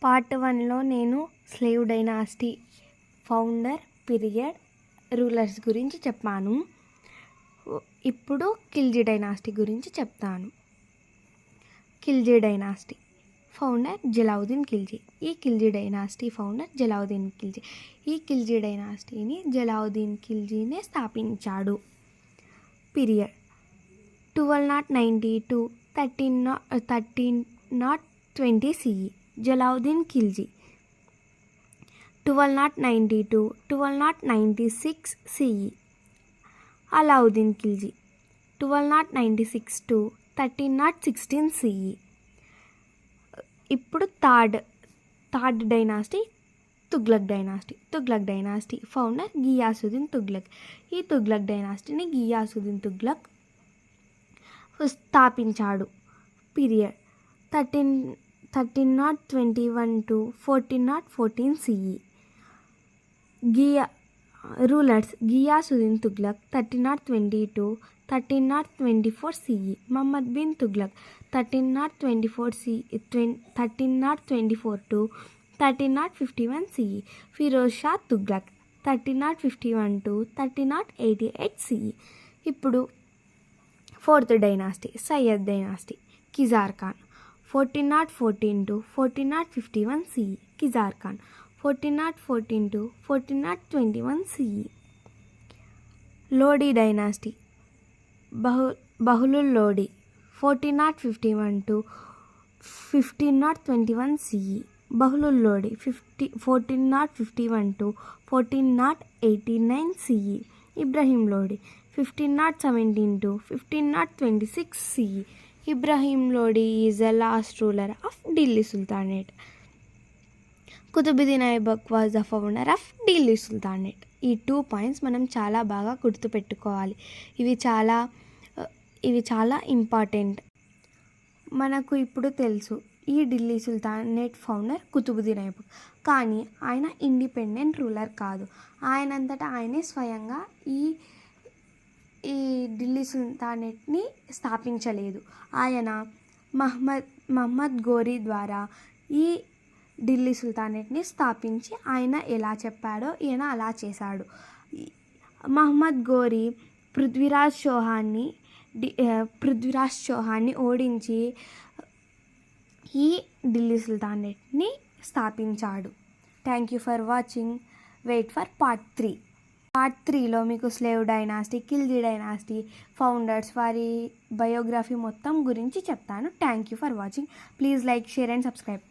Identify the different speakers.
Speaker 1: Part 1లో నేను slave dynasty founder period rulers గురించి చెప్పాను. ఇప్పుడు ఖిల్జీ డైనాసిటీ గురించి చెప్తాను. Khilji dynasty founder Jalaluddin Khilji. ఈ ఖిల్జీ డైనాసిటీ ఫౌండర్ జలాలుద్దీన్ ఖిల్జీ. ఈ ఖిల్జీ డైనాసిటీని జలాలుద్దీన్ ఖిల్జీనే స్థాపించాడు. Period 1290 to 1320 CE. Jalaluddin Khilji. 1290 to 1296 CE. Alauddin Khilji. 1296 to 1316 CE. ఇప్పుడు third dynasty Tughlaq dynasty. Tughlaq dynasty founder Ghiyasuddin Tughlaq. ఈ తుగ్లక్ డైనాసిటీని గియాసుద్దీన్ తుగ్లక్ స్థాపించాడు. Period 1321 to 1414 CE. Rulers Ghiyasuddin Tughlaq 1320 to 1324 CE. Muhammad bin Tughlaq 1324 to 1351 CE. Firoz Shah Tughlaq 1351 to 1388 CE. ఇప్పుడు fourth dynasty Sayyid dynasty. Khizr Khan 1414 to 1451 CE. Khizr Khan 1414 to 1421 CE. Lodi dynasty Bahlul Lodi 1451 to 1521 CE. Bahlul Lodi 1451 to 1489 CE. Ibrahim Lodi 1517 to 1526 CE. Ibrahim Lodi is the last ruler of Delhi sultanate. Qutbuddin Aibak was the founder of Delhi sultanate. ఈ 2 points మనం చాలా బాగా గుర్తుపెట్టుకోవాలి. ఇవి చాలా important. మనకు ఇప్పుడు తెలుసు ఈ ఢిల్లీ సుల్తానేట్ ఫౌండర్ కుతుబుద్దీన్ ఐబక్. కానీ ఆయన ఇండిపెండెంట్ రూలర్ కాదు. ఆయనంతటా ఆయనే స్వయంగా ఈ ఢిల్లీ సుల్తానేట్ని స్థాపించలేదు. ఆయన మహమ్మద్ గోరీ ద్వారా ఈ ఢిల్లీ సుల్తానేట్ని స్థాపించి ఆయన ఎలా చెప్పాడో ఈయన అలా చేశాడు. మహమ్మద్ గోరీ పృథ్వీరాజ్ చౌహాన్ని ఓడించి ఈ ఢిల్లీ సుల్తానేట్ని స్థాపించాడు. Thank you for watching. Wait for part 3. Part 3లో మీకు slave dynasty, Khilji dynasty founders వారి బయోగ్రఫీ మొత్తం గురించి చెప్తాను. Thank you for watching. Please like, share and subscribe.